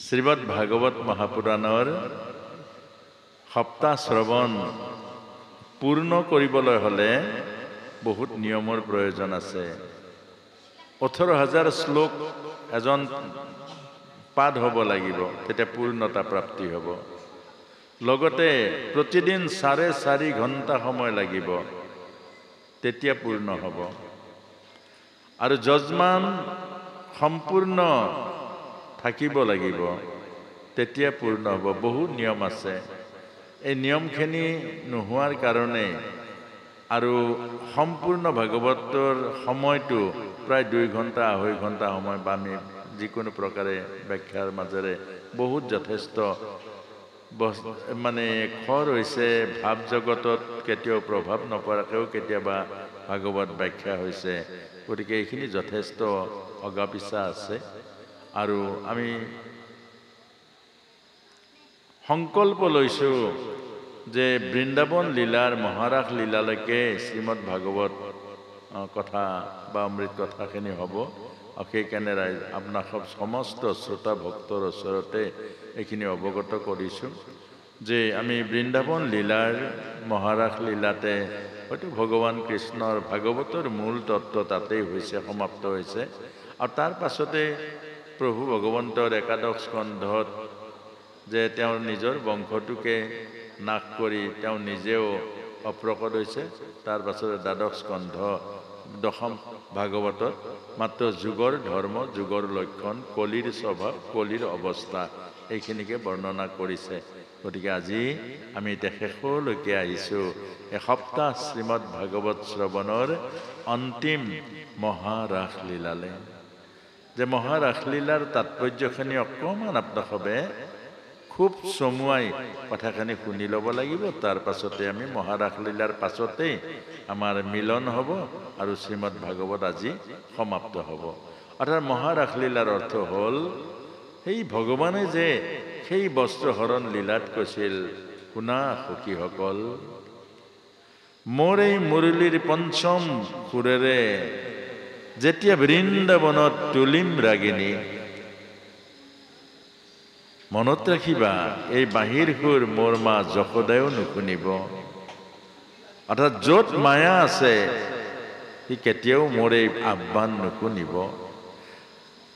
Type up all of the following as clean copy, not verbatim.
শ্ৰীমদ ভাগৱত মহাপুৰাণৰ সপ্তাহ শ্ৰৱণ পূৰ্ণ কৰিবলৈ হলে বহুত নিয়মৰ প্ৰয়োজন আছে। 18,000 শ্লোক এজন পাঠ হ'ব লাগিব, তেতিয়া পূৰ্ণতা প্ৰাপ্তি হ'ব। লগতে প্ৰতিদিন 4.5 ঘণ্টা সময় লাগিব, তেতিয়া পূৰ্ণ হ'ব। আৰু যজমান সম্পূৰ্ণ থাকিব লাগিব, তেতিয়া পূৰ্ণ হ'ব। বহু নিয়ম আছে। এই নিয়মখিনি নোহোৱাৰ কাৰণে আৰু সম্পূৰ্ণ ভাগৱতৰ সময়টো প্ৰায় 2 ঘণ্টা 2.5 ঘণ্টা সময় বা আমি যিকোনো প্ৰকাৰে ব্যাখ্যাৰ মাজেৰে বহুত যথেষ্ট মানে খৰ হৈছে। ভাৱ জগতত কেতিয়াও প্ৰভাৱ নপৰাকৈও কেতিয়াবা ভাগৱত ব্যাখ্যা হৈছে। গতিকে এইখিনি যথেষ্ট অগাপিছা আছে। আৰু আমি সংকল্প লৈছোঁ যে বৃন্দাবন লীলাৰ মহাৰাস লীলালৈকে শ্ৰীমদ ভাগৱত কথা বা অমৃত কথাখিনি হ'ব। আৰু সেইকাৰণে আপোনাক সমস্ত শ্ৰোতা ভক্তৰ ওচৰতে এইখিনি অৱগত কৰিছোঁ যে আমি বৃন্দাবন লীলাৰ মহাৰাস লীলাতে হয়তো ভগৱান কৃষ্ণৰ ভাগৱতৰ মূল তত্ত্ব তাতেই হৈছে, সমাপ্ত হৈছে। আৰু তাৰ পাছতে প্ৰভু ভগৱন্তৰ একাদশ স্কন্ধত যে তেওঁৰ নিজৰ বংশটোকে নাশ কৰি তেওঁ নিজেও অপ্ৰকট হৈছে। তাৰ পাছতে দ্বাদশ স্কন্ধ দশম ভাগৱতত মাত্ৰ যুগৰ ধৰ্ম, যুগৰ লক্ষণ, কলিৰ স্বভাৱ, কলিৰ অৱস্থা এইখিনিকে বৰ্ণনা কৰিছে। গতিকে আজি আমি এতিয়া শেষলৈকে আহিছোঁ এসপ্তাহ শ্ৰীমদ ভাগৱত শ্ৰৱণৰ অন্তিম মহাৰাস লীলালে। যে মহাৰাস লীলাৰ তাৎপৰ্যখিনি অকণমান আপোনালোকে খুব চমুৱাই কথাখিনি শুনি ল'ব লাগিব। তাৰ পাছতে আমি মহাৰাস লীলাৰ পাছতেই আমাৰ মিলন হ'ব আৰু শ্ৰীমদ ভাগৱত আজি সমাপ্ত হ'ব। অৰ্থাৎ মহাৰাস লীলাৰ অৰ্থ হ'ল সেই ভগৱানে যে সেই বস্ত্ৰহৰণ লীলাত কৈছিল, শুনা সখীসকল, মোৰ এই মুৰলীৰ পঞ্চম সুৰেৰে যেতিয়া বৃন্দাবনত তুলিম ৰাগিনী, মনত ৰাখিবা এই বাহিৰ সুৰ মোৰ মা যশোদায়ো নুশুনিব। অৰ্থাৎ য'ত মায়া আছে সি কেতিয়াও মোৰ এই আহ্বান নুশুনিব।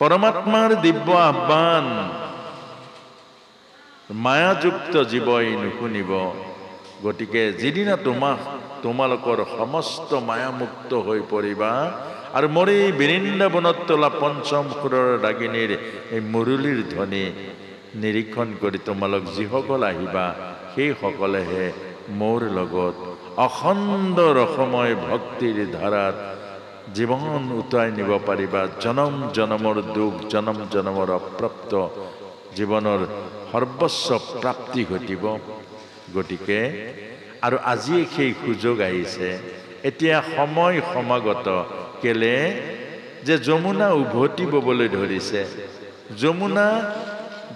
পৰমাত্মাৰ দিব্য আহ্বান মায়াযুক্ত জীৱই নুশুনিব। গতিকে যিদিনা তোমালোকৰ সমস্ত মায়ামুক্ত হৈ পৰিবা আৰু মোৰ এই বৃন্দাবনত তোলা পঞ্চম সুৰৰ ৰাগিনীৰ এই মুৰলীৰ ধ্বনি নিৰীক্ষণ কৰি তোমালোক যিসকল আহিবা, সেইসকলেহে মোৰ লগত অখণ্ড ৰসময় ভক্তিৰ ধাৰাত জীৱন উটাই নিব পাৰিবা। জনম জনমৰ দুখ, জনম জনমৰ অপ্ৰাপ্ত জীৱনৰ সৰ্বস্ব প্ৰাপ্তি ঘটিব। গতিকে আৰু আজি সেই সুযোগ আহিছে, এতিয়া সময় সমাগত। কেলে যে যমুনা উভতি ববলৈ ধৰিছে।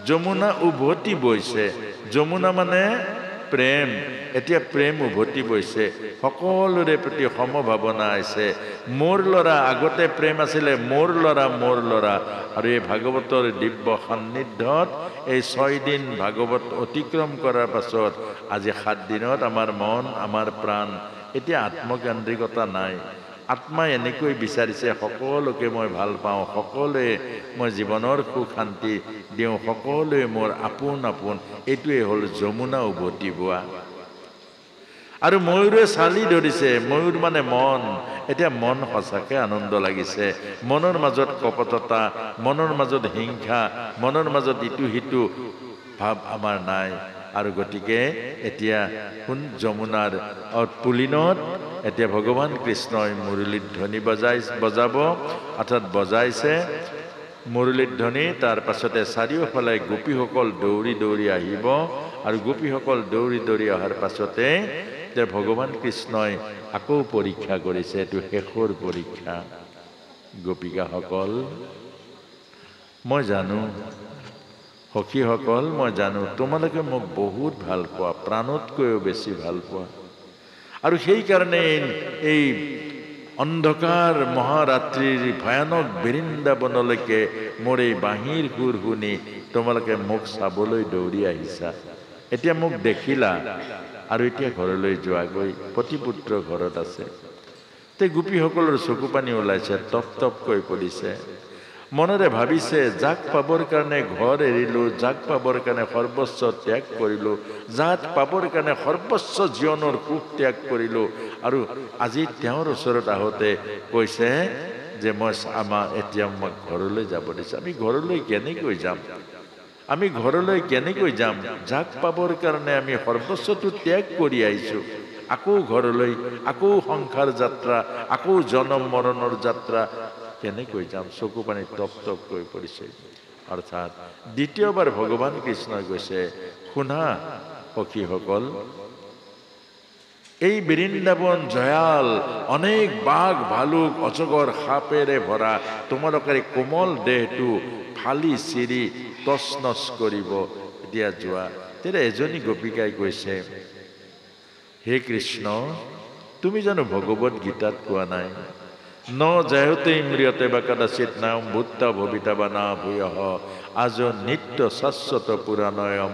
যমুনা উভতি বৈছে। যমুনা মানে প্ৰেম। এতিয়া প্ৰেম উভতি বৈছে, সকলোৰে প্ৰতি সমভাৱনা আছে। মোৰ ল'ৰা, আগতে প্ৰেম আছিলে মোৰ ল'ৰা মোৰ ল'ৰা। আৰু এই ভাগৱতৰ দিব্য সান্নিধ্যত এই 6 দিন ভাগৱত অতিক্ৰম কৰাৰ পাছত আজি 7 দিনত আমাৰ মন, আমাৰ প্ৰাণ এতিয়া আত্মকেন্দ্ৰিকতা নাই। আত্মাই এনেকৈ বিচাৰিছে, সকলোকে মই ভাল পাওঁ, সকলোৱে মই জীৱনৰ সুখ শান্তি দিওঁ, সকলোৱে মোৰ আপোন আপোন। এইটোৱে হ'ল যমুনা উভতি বোৱা। আৰু ময়ূৰে চালি ধৰিছে। ময়ূৰ মানে মন। এতিয়া মন সঁচাকে আনন্দ লাগিছে। মনৰ মাজত কপটতা, মনৰ মাজত হিংসা, মনৰ মাজত ইটো সিটো ভাৱ আমাৰ নাই। আৰু গতিকে এতিয়া কোন যমুনাৰ পুলিনত এতিয়া ভগৱান কৃষ্ণই মুৰলীৰ ধ্বনি বজাব। অৰ্থাৎ বজাইছে মুৰলীৰ ধ্বনি। তাৰ পাছতে চাৰিওফালে গোপীসকল দৌৰি দৌৰি আহিব। আৰু গোপীসকল দৌৰি দৌৰি অহাৰ পাছতে ভগৱান কৃষ্ণই আকৌ পৰীক্ষা কৰিছে। এইটো শেষৰ পৰীক্ষা। গোপিকাসকল, মই জানো, সখীসকল, মই জানো তোমালোকে মোক বহুত ভাল পোৱা, প্ৰাণতকৈও বেছি ভাল পোৱা। আৰু সেইকাৰণে এই অন্ধকাৰ মহাৰাত্ৰিৰ ভয়ানক বৃন্দাবনলৈকে মোৰ এই বাঁহীৰ সুৰ শুনি তোমালোকে মোক চাবলৈ দৌৰি আহিছা। এতিয়া মোক দেখিলা আৰু এতিয়া ঘৰলৈ যোৱাগৈ, পতিপুত্ৰ ঘৰত আছে। তে গোপীসকলৰ চকু পানী ওলাইছে, টপ টপকৈ পৰিছে। মনেৰে ভাবিছে, যাক পাবৰ কাৰণে ঘৰ এৰিলোঁ, যাক পাবৰ কাৰণে সৰ্বস্ব ত্যাগ কৰিলোঁ, যাক পাবৰ কাৰণে সৰ্বস্ব জীৱনৰ সুখ ত্যাগ কৰিলোঁ, আৰু আজি তেওঁৰ ওচৰত আহোঁতে কৈছে যে এতিয়া মই ঘৰলৈ যাব দিছে। আমি ঘৰলৈ কেনেকৈ যাম? আমি ঘৰলৈ কেনেকৈ যাম? যাক পাবৰ কাৰণে আমি সৰ্বস্বটো ত্যাগ কৰি আহিছোঁ, আকৌ ঘৰলৈ, আকৌ সংসাৰ যাত্ৰা, আকৌ জনম মৰণৰ যাত্ৰা, কেনেকৈ যাম? চকু পানী টপ টপকৈ পৰিছে। অৰ্থাৎ দ্বিতীয়বাৰ ভগৱান কৃষ্ণই কৈছে, শুনা সখীসকল, এই বৃন্দাবন জয়াল, অনেক বাঘ ভালুক অজগৰ সাপেৰে ভৰা তোমালোকৰ কোমল দেহটো ফালি চিৰি তছনছ কৰিব। এতিয়া যোৱা। তেতিয়া এজনী গোপিকাই কৈছে, হে কৃষ্ণ, তুমি জানো ভগৱত গীতাত কোৱা নাই, ন জয়তে ইম্ৰিয়তে বা কদাচিৎ নাম ভূত্তা ভবিতা বা না ভূয়ঃ আজ নিত্য শাশ্বত পুৰাণয়ম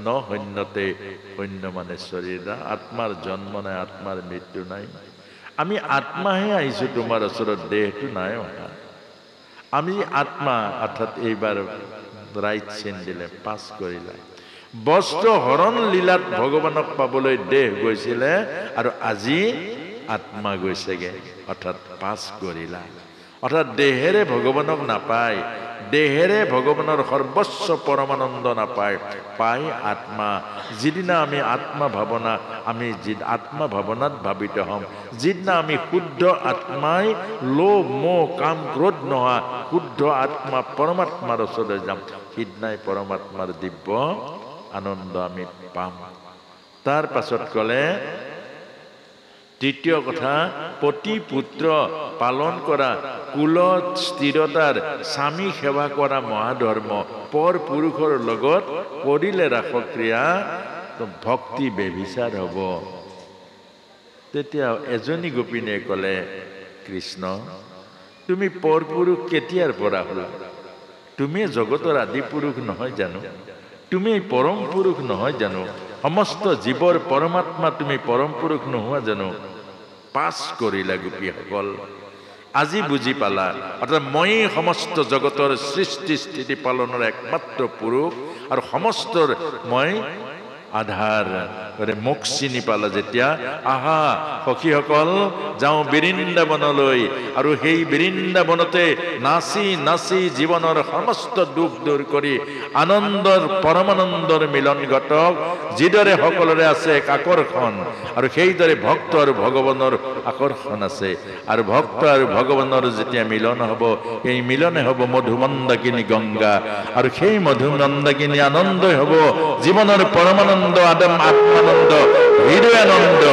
ন হন্যতে হন্য মানে শৰীৰা। আত্মাৰ জন্ম নাই, আত্মাৰ মৃত্যু নাই। আমি আত্মাহে আহিছোঁ তোমাৰ ওচৰত, দেহটো নাই অহা। আমি আত্মা, অৰ্থাৎ এইবাৰ ৰাইট চিন দিলে, পাছ কৰিলা। বস্ত্ৰ হৰণ লীলাত ভগৱানক পাবলৈ দেহ গৈছিলে, আৰু আজি আত্মা গৈছেগে, অৰ্থাৎ পাছ কৰিলা। অৰ্থাৎ দেহেৰে ভগৱানক নাপায়, দেহেৰে ভগৱানৰ সৰ্বস্ব পৰমানন্দ নাপায়, পায় আত্মা। যিদিনা আমি আত্মা ভাৱনা, আমি আত্মা ভাৱনাত ভাবিত হ'ম, যিদিনা আমি শুদ্ধ আত্মাই লোভ মোহ কাম ক্ৰোধ নোহোৱা শুদ্ধ আত্মা পৰমাত্মাৰ ওচৰলৈ যাম, সিদিনাই পৰমাত্মাৰ দিব্য আনন্দ আমি পাম। তাৰ পাছত ক'লে, তৃতীয় কথা, পতি পুত্ৰ পালন কৰা, কুলত স্থিৰতাৰ, স্বামী সেৱা কৰা মহাধৰ্ম, পৰ পুৰুষৰ লগত কৰিলে ৰাসক্ৰিয়া, ভক্তি বেভিচাৰ হ'ব। তেতিয়া এজনী গোপিনীয়ে ক'লে, কৃষ্ণ, তুমি পৰ পুৰুষ কেতিয়াৰ পৰা হ'লা? তুমি জগতৰ আদি পুৰুষ নহয় জানো? তুমি পৰম পুৰুষ নহয় জানো? সমস্ত জীৱৰ পৰমাত্মা তুমি পৰম পুৰুষ নোহোৱা জানো? পাছ কৰিলা গোপীসকল, আজি বুজি পালা। অৰ্থাৎ মই সমস্ত জগতৰ সৃষ্টি স্থিতি পালনৰ একমাত্ৰ পুৰুষ, আৰু সমস্তৰ মই আধাৰ। মোক চিনি পালা যেতিয়া, আহা সখীসকল, যাওঁ বৃন্দাবনলৈ, আৰু সেই বৃন্দাবনতে নাচি নাচি জীৱনৰ সমস্ত দুখ দূৰ কৰি আনন্দৰ পৰমানন্দৰ মিলন ঘটক। যিদৰে সকলোৰে আছে এক আকৰ্ষণ, আৰু সেইদৰে ভক্ত আৰু ভগৱানৰ আকৰ্ষণ আছে, আৰু ভক্ত আৰু ভগৱানৰ যেতিয়া মিলন হ'ব, এই মিলনে হ'ব মধুমন্দাকিনী গংগা, আৰু সেই মধুমন্দাকিনী আনন্দই হ'ব জীৱনৰ পৰমানন্দ, আত্মানন্দ, হৃদয়ানন্দ।